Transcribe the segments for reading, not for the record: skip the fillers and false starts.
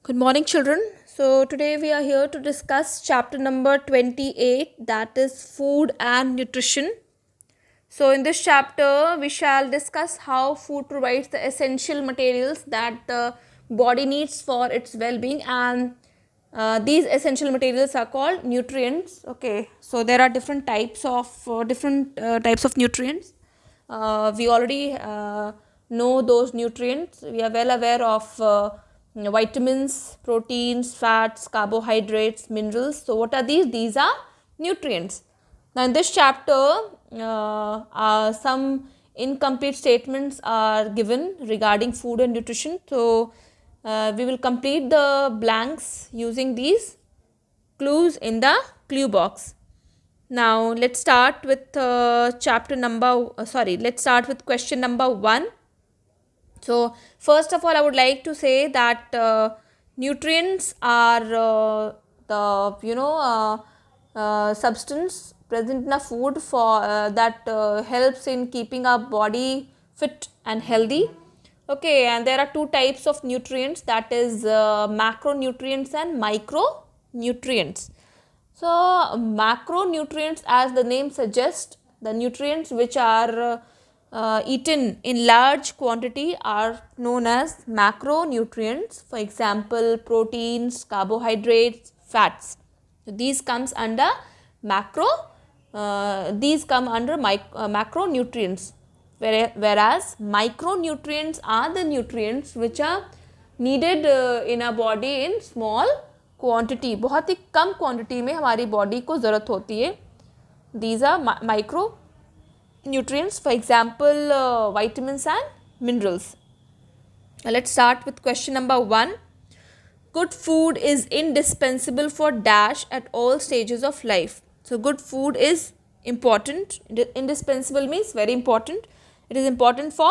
Good morning, children. So, today we are here to discuss chapter number 28, that is food and nutrition. So, in this chapter, we shall discuss how food provides the essential materials that the body needs for its well being, and these essential materials are called nutrients. Okay, so there are different types of nutrients. We already know those nutrients. We are well aware of vitamins, proteins, fats, carbohydrates, minerals. So, what are these? These are nutrients. Now, in this chapter, some incomplete statements are given regarding food and nutrition. So, we will complete the blanks using these clues in the clue box. Now, let's start with let's start with question number 1. So, first of all, I would like to say that nutrients are substance present in a food for that helps in keeping our body fit and healthy. Okay, and there are two types of nutrients, that is macronutrients and micronutrients. So, macronutrients, as the name suggests, the nutrients which are eaten in large quantity are known as macronutrients. For example, proteins, carbohydrates, fats. So, these comes under macro. These come under macronutrients, whereas micronutrients are the nutrients which are needed in our body in small quantity. बहुत ही कम quantity में हमारी body को ज़रूरत होती है. These are micronutrients, for example vitamins and minerals. Let's start with question number 1. Good food is indispensable for dash at all stages of life. So, good food is important. Indispensable means very important. It is important for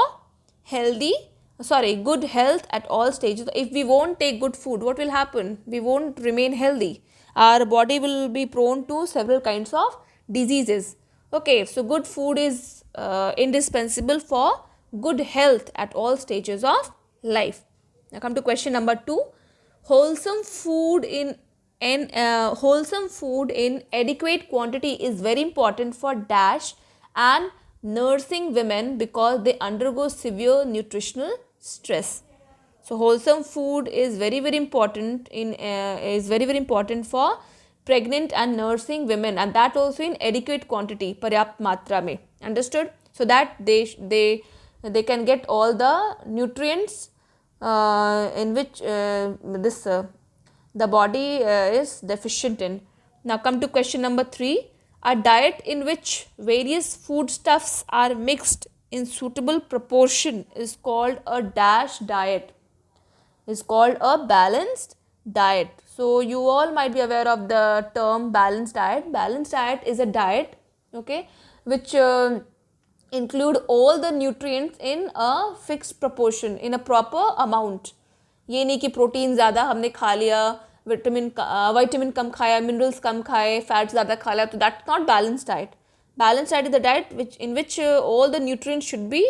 good health at all stages. If we won't take good food, what will happen? We won't remain healthy. Our body will be prone to several kinds of diseases. Okay, so good food is indispensable for good health at all stages of life. Now come to question number 2. Wholesome food in adequate quantity is very important for dash and nursing women because they undergo severe nutritional stress. So, wholesome food is very important for pregnant and nursing women, and that also in adequate quantity, पर्याप्त मात्रा में. Understood? So that they can get all the nutrients in which the body is deficient in. Now come to question number 3. A diet in which various foodstuffs are mixed in suitable proportion is called a dash diet. Is called a balanced diet. So you all might be aware of the term balanced diet. Balanced diet is a diet, okay, which include all the nutrients in a fixed proportion, in a proper amount. ये नहीं कि protein ज़्यादा हमने खा लिया, vitamin कम खाया, minerals कम खाए, fats ज़्यादा खा लिया, तो that's not balance diet. Balanced diet is the diet in which all the nutrients should be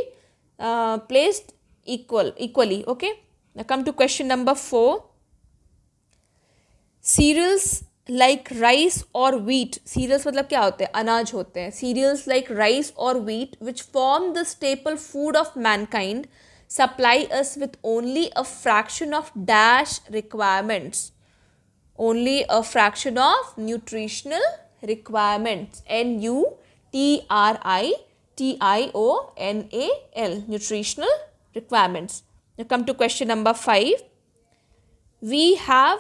placed equally. Okay. Now come to question number 4. Cereals like rice or wheat. Cereals मतलब क्या होते हैं? अनाज होते हैं. Cereals like rice or wheat, which form the staple food of mankind, supply us with only a fraction of dash requirements. Only a fraction of nutritional requirements. NUTRITIONAL. Nutritional requirements. Now come to question number 5. We have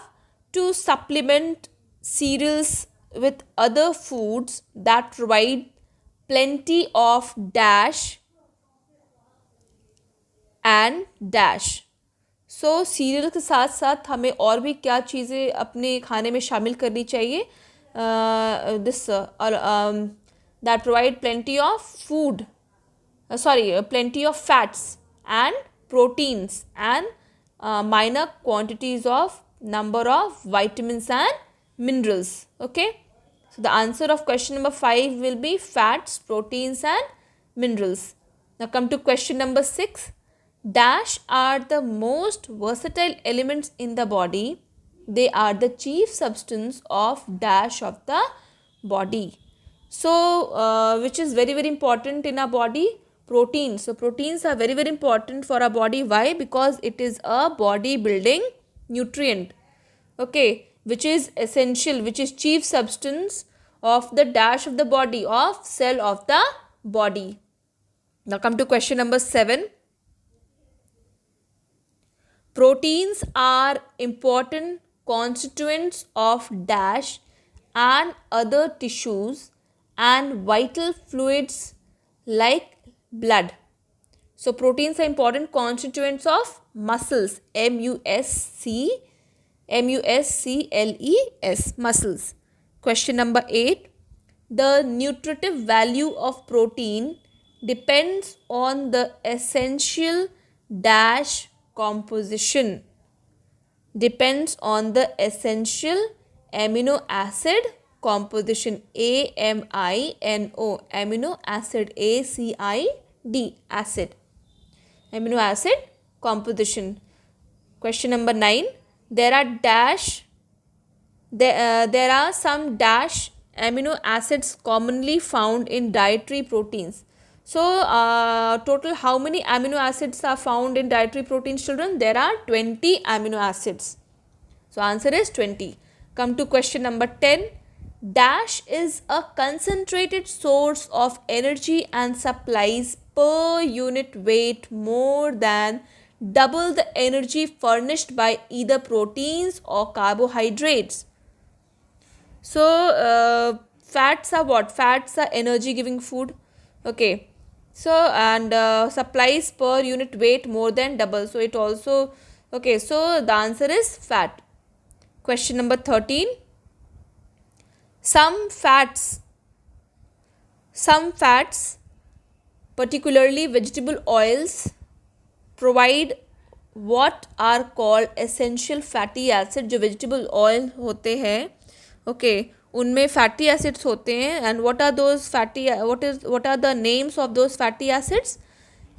to supplement cereals with other foods that provide plenty of dash and dash. So serial के साथ साथ हमें और भी क्या चीज़ें अपने खाने में शामिल करनी चाहिए? That provide plenty of food, plenty of fats and proteins and minor quantities of number of vitamins and minerals. Okay, so the answer of question number 5 will be fats, proteins and minerals. Now come to question number 6. Dash are the most versatile elements in the body. They are the chief substance of dash of the body. So, which is very very important in our body? Proteins. So, proteins are very very important for our body. Why? Because it is a body building nutrient. Okay, which is essential, which is chief substance of the dash of the body, of cell of the body. Now, come to question number 7. Proteins are important constituents of dash and other tissues and vital fluids like blood. So, proteins are important constituents of muscles. MUSCLES, muscles. Question number 8. The nutritive value of protein depends on the essential dash composition. Depends on the essential amino acid composition. AMINO, amino acid. ACID, acid. Amino acid composition. Question number 9. There are some dash amino acids commonly found in dietary proteins. So, total how many amino acids are found in dietary proteins, children? There are 20 amino acids. So, answer is 20. Come to question number 10. Dash is a concentrated source of energy and supplies per unit weight more than double the energy furnished by either proteins or carbohydrates. So, fats are what? Fats are energy giving food. Okay. So, and supplies per unit weight more than double. So, it also, okay. So, the answer is fat. Question number 13. Some fats, particularly vegetable oils, provide what are called essential fatty acids. जो vegetable oil होते हैं, okay, उनमें fatty acids होते हैं. And what are those fatty, what are the names of those fatty acids?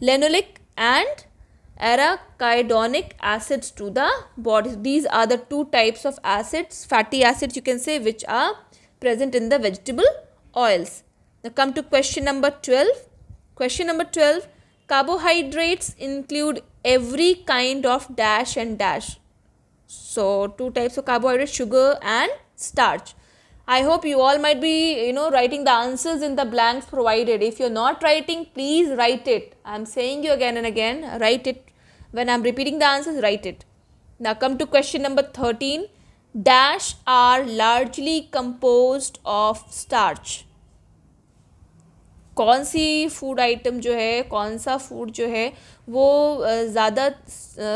Linoleic and arachidonic acids to the body. These are the two types of acids, fatty acids you can say, which are present in the vegetable oils. Now come to question number 12. Question number 12. Carbohydrates include every kind of dash and dash. So, two types of carbohydrates, sugar and starch. I hope you all might be, writing the answers in the blanks provided. If you're not writing, please write it. I'm saying you again and again, write it. When I'm repeating the answers, write it. Now come to question number 13. Dash are largely composed of starch. कौन sea food item जो है, कौन सा food जो है वो ज़्यादा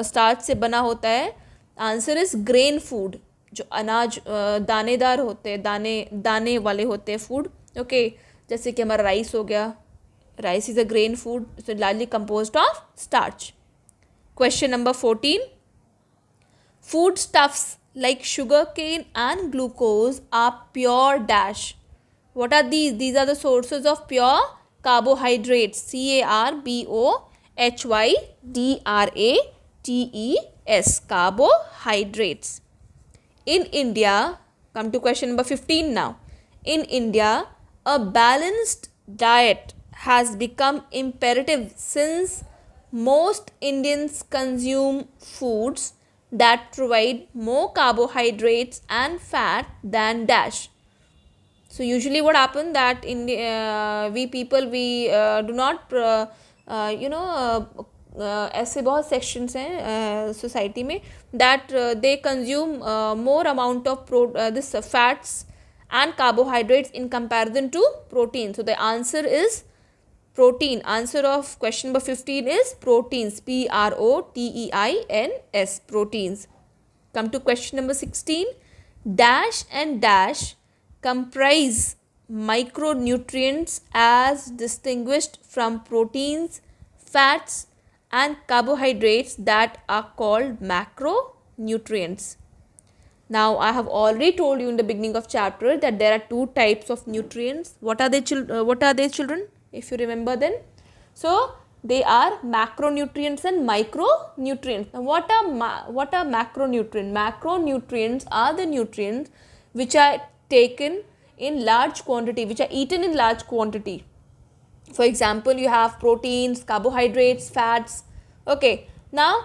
starch से बना होता है? Answer is grain food. जो अनाज दानेदार होते हैं, दाने वाले होते हैं फूड. ओके, जैसे कि हमारा राइस हो गया. Rice is a grain food, so largely composed of starch. Question number 14. Food stuffs like sugarcane and glucose are pure dash. What are these? These are the sources of pure carbohydrates. CARBOHYDRATES, carbohydrates. In India, come to question number 15 now. In India, a balanced diet has become imperative since most Indians consume foods that provide more carbohydrates and fat than dash. So usually what happens that in we people do not ऐसे बहुत sections हैं society में that they consume more amount of this fats and carbohydrates in comparison to protein. So the answer is protein. Answer of question number 15 is proteins. PROTEINS, proteins. Come to question number 16. Dash and dash comprise micronutrients as distinguished from proteins, fats and carbohydrates that are called macronutrients. Now, I have already told you in the beginning of chapter that there are two types of nutrients. What are they, children? If you remember then. So, They are macronutrients and micronutrients. Now, what are macronutrients? Macronutrients are the nutrients which are taken in large quantity, which are eaten in large quantity. For example, you have proteins, carbohydrates, fats. Okay. Now,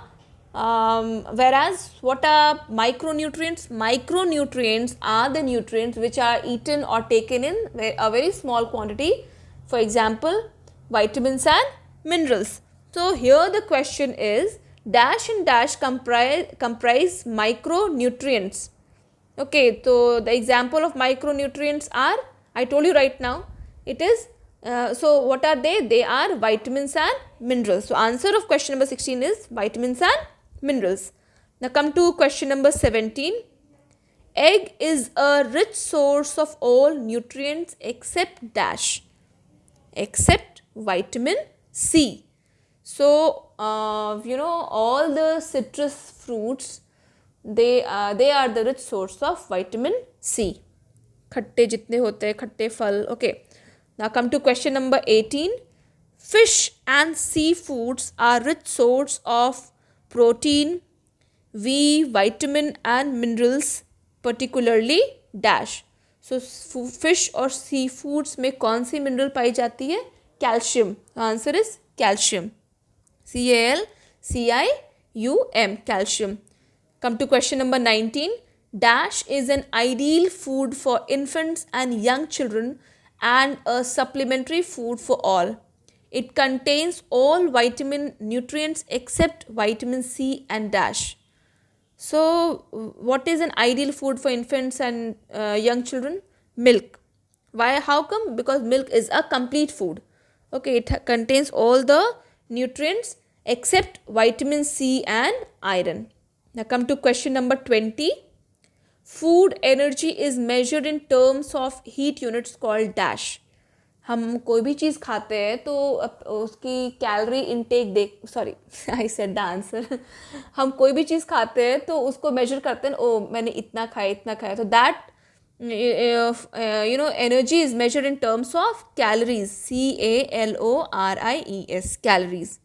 whereas what are micronutrients? Micronutrients are the nutrients which are eaten or taken in a very small quantity. For example, vitamins and minerals. So here the question is, dash and dash comprise micronutrients. Okay, so the example of micronutrients are, I told you right now, it is, so what are they? They are vitamins and minerals. So answer of question number 16 is vitamins and minerals. Now come to question number 17. Egg is a rich source of all nutrients except dash, except vitamin C. So, all the citrus fruits, they are the rich source of vitamin C. खट्टे जितने होते हैं खट्टे फल. Okay. Now come to question number 18. Fish and seafoods are rich source of protein, V, vitamin and minerals, particularly dash. So fish और sea foods में कौन सी mineral पाई जाती है? Calcium. Answer is calcium. CALCIUM, calcium. Come to question number 19. Dash is an ideal food for infants and young children and a supplementary food for all. It contains all vitamin nutrients except vitamin C and dash. So, what is an ideal food for infants and young children? Milk. Why? How come? Because milk is a complete food. Okay, it contains all the nutrients except vitamin C and iron. Now come to question number 20. Food energy is measured in terms of heat units called dash. हम कोई भी चीज़ खाते हैं तो उसकी calorie intake I said the answer. हम कोई भी चीज़ खाते हैं तो उसको मेजर करते हैं, ओ मैंने इतना खाया. तो that energy is measured in terms of calories. CALORIES, calories.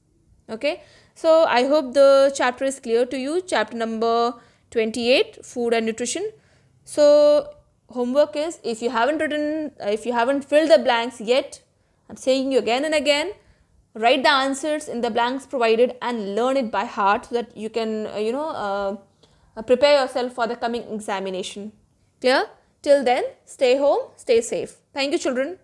Okay, so I hope the chapter is clear to you. Chapter number 28, food and nutrition. So homework is, if you haven't filled the blanks yet, I'm saying you again and again, write the answers in the blanks provided and learn it by heart so that you can prepare yourself for the coming examination. Clear? Till then, stay home, stay safe. Thank you, children.